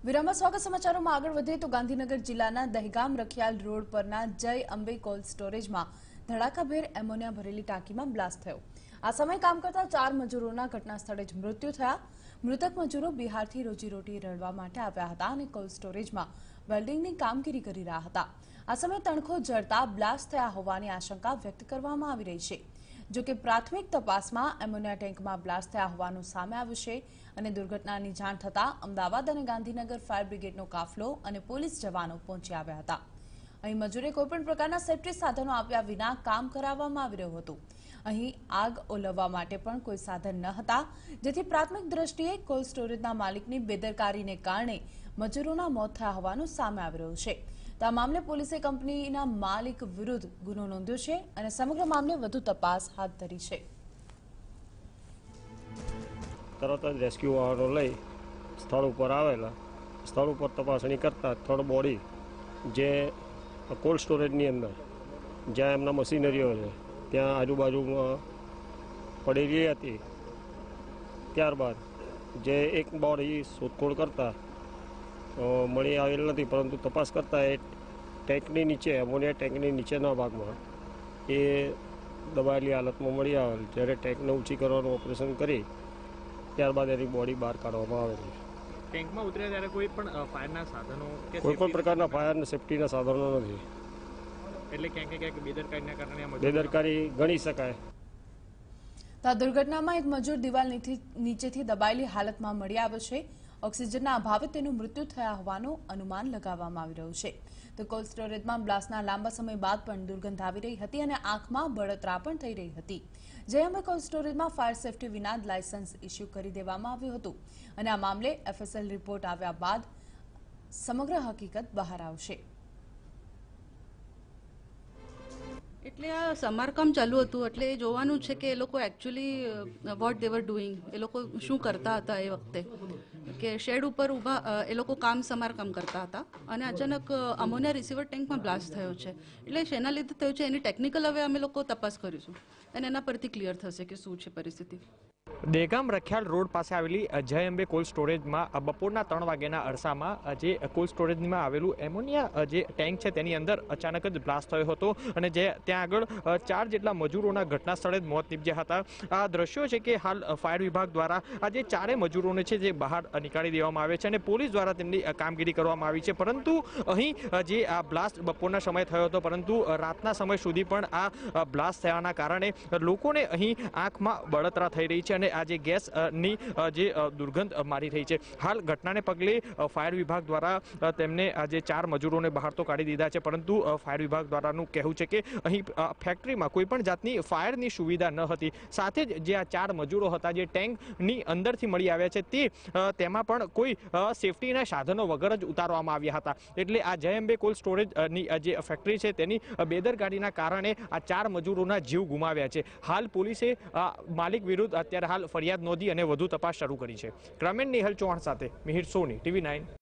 વિરામમાં સ્વાગત સમાચારોમાં આગળ વધીએ તો ગાંધીનગર જિલ્લાના દહેગામ રખિયાલ રોડ પરના જય અંબે કોલ્ડ સ્ટોરેજમાં ધડાકાભેર એમોનિયા ભરેલી ટાંકીમાં બ્લાસ્ટ થયો। આ સમયે કામ કરતા 4 મજૂરોના ઘટના સ્થળે જ મૃત્યુ થયા। મૃતક મજૂરો બિહારથી રોજીરોટી રળવા માટે આવ્યા હતા અને કોલ્ડ સ્ટોરેજમાં વેલ્ડિંગની કામગીરી કરી રહ્યા હતા। આ સમયે તણખો જળતા બ્લાસ્ટ થયા હોવાની આશંકા વ્યક્ત કરવામાં આવી રહી છે। જો કે પ્રાથમિક તપાસમાં એમોનિયા ટેન્કમાં બ્લાસ્ટ થયા હોવાનું સામે આવ્યું છે અને દુર્ઘટનાની જાણ થતાં અમદાવાદ અને ગાંધીનગર ફાયર બ્રિગેડનો કાફલો અને પોલીસ જવાનો પહોંચી આવ્યા હતા। અહીં મજૂરે કોઈપણ પ્રકારના સેફ્ટી સાધનો આપ્યા વિના કામ કરાવવામાં આવી રહ્યું હતું। અહીં આગ ઓલવવા માટે પણ કોઈ સાધન ન હતા, જેથી પ્રાથમિક દ્રષ્ટિએ કોલ્ડ સ્ટોરેજના માલિકની બેદરકારીને કારણે મજૂરોના મોત થયા હોવાનું સામે આવી રહ્યું છે। તો આ મામલે પોલીસે કંપનીના માલિક વિરુદ્ધ ગુનો નોંધ્યો છે અને સમગ્ર મામલે વધુ તપાસ હાથ ધરી છે। તરત જ રેસ્ક્યુ વાહનો લઈ સ્થળ ઉપર આવેલા। સ્થળ ઉપર તપાસણી કરતા થર્ડ બોડી જે કોલ્ડ સ્ટોરેજની અંદર જ્યાં એમના મશીનરીઓ છે ત્યાં આજુબાજુમાં પડેલી હતી। ત્યારબાદ જે એક બોડી શોધખોળ કરતા મળી આવેલ નથી, પરંતુ તપાસ કરતાં એ ટેન્કની નીચે એમોનિયા ટેન્કની નીચેના ભાગમાં એ દબાયેલી હાલતમાં મળી આવેલ। જ્યારે ટેન્કને ઊંચી કરવાનું ઓપરેશન કરી ત્યારબાદ એની બોડી બહાર કાઢવામાં આવેલી। ટેન્કમાં ઉતર્યા ત્યારે કોઈ પણ ફાયરના સાધનો કે કોઈ પણ પ્રકારના ફાયર અને સેફ્ટીના સાધનો નથી, એટલે ક્યાંક બેદરકારીના કારણે બેદરકારી ગણી શકાય। તો આ દુર્ઘટનામાં એક મજૂર દિવાલ નીચેથી દબાયેલી હાલતમાં મળી આવ્યો છે। ઓક્સિજનના અભાવે તેનું મૃત્યુ થયા હોવાનું અનુમાન લગાવવામાં આવી રહ્યું છે। તો કોલ્ડ સ્ટોરેજમાં બ્લાસ્ટના લાંબા સમય બાદ પણ દુર્ગંધ આવી રહી હતી અને આંખમાં બળતરા પણ થઈ રહી હતી। જે અમે કોલ્ડ સ્ટોરેજમાં ફાયર સેફ્ટી વિના જ લાયસન્સ ઇસ્યુ કરી દેવામાં આવ્યું હતું અને આ મામલે FSL રિપોર્ટ આવ્યા બાદ સમગ્ર હકીકત બહાર આવશે। એટલે આ સમારકામ ચાલુ હતું, એટલે એ જોવાનું છે કે એ લોકો actually what they were doing, એ લોકો શું કરતા હતા એ વખતે, કે શેડ ઉપર ઊભા એ લોકો સમારકામ કરતા હતા અને અચાનક અમોનિયા રિસીવર ટેન્કમાં બ્લાસ્ટ થયો છે। એટલે શેના લીધે થયું છે એની ટેકનિકલ હવે અમે લોકો તપાસ કરીશું અને એના પરથી ક્લિયર થશે કે શું છે પરિસ્થિતિ। દહેગામ રખિયાલ રોડ પાસે આવેલી જય અંબે કોલ્ડ સ્ટોરેજમાં બપોરના 3 વાગ્યાના અરસામાં જે કોલ્ડ સ્ટોરેજમાં આવેલું એમોનિયા જે ટેન્ક છે તેની અંદર અચાનક જ બ્લાસ્ટ થયો હતો અને જે ત્યાં આગળ 4 જેટલા મજૂરોના ઘટના સ્થળે જ મોત નીપજ્યા હતા। આ દ્રશ્યો છે કે હાલ ફાયર વિભાગ દ્વારા આ જે 4 મજૂરોને છે જે બહાર નીકાળી દેવામાં આવે છે અને પોલીસ દ્વારા તેમની કામગીરી કરવામાં આવી છે। પરંતુ અહીં જે આ બ્લાસ્ટ બપોરના સમયે થયો હતો, પરંતુ રાતના સમય સુધી પણ આ બ્લાસ્ટ થયાના કારણે લોકોને અહીં આંખમાં બળતરા થઈ રહી છે અને આ જે ગેસની જે દુર્ગંધ મારી રહી છે। હાલ ઘટનાને પગલે ફાયર વિભાગ દ્વારા તેમને આ જે 4 મજૂરોને બહાર તો કાઢી દીધા છે, પરંતુ ફાયર વિભાગ દ્વારાનું કહેવું છે કે અહીં ફેક્ટરીમાં કોઈ પણ જાતની ફાયરની સુવિધા ન હતી। સાથે જ જે આ 4 મજૂરો હતા જે ટેન્કની અંદરથી મળી આવ્યા છે તેમાં પણ કોઈ સેફટીના સાધનો વગર જ ઉતારવામાં આવ્યા હતા। એટલે આ જય અંબે કોલ્ડ સ્ટોરેજની જે ફેક્ટરી છે તેની બેદરકારીના કારણે આ 4 મજૂરોના જીવ ગુમાવ્યા છે। હાલ પોલીસે માલિક વિરુદ્ધ અત્યારે હાલ ફરિયાદ નોંધી અને વધુ તપાસ શરૂ કરી છે। ગ્રામીણ નિહલ ચૌહાણ સાથે મિહિર સોની, TV9।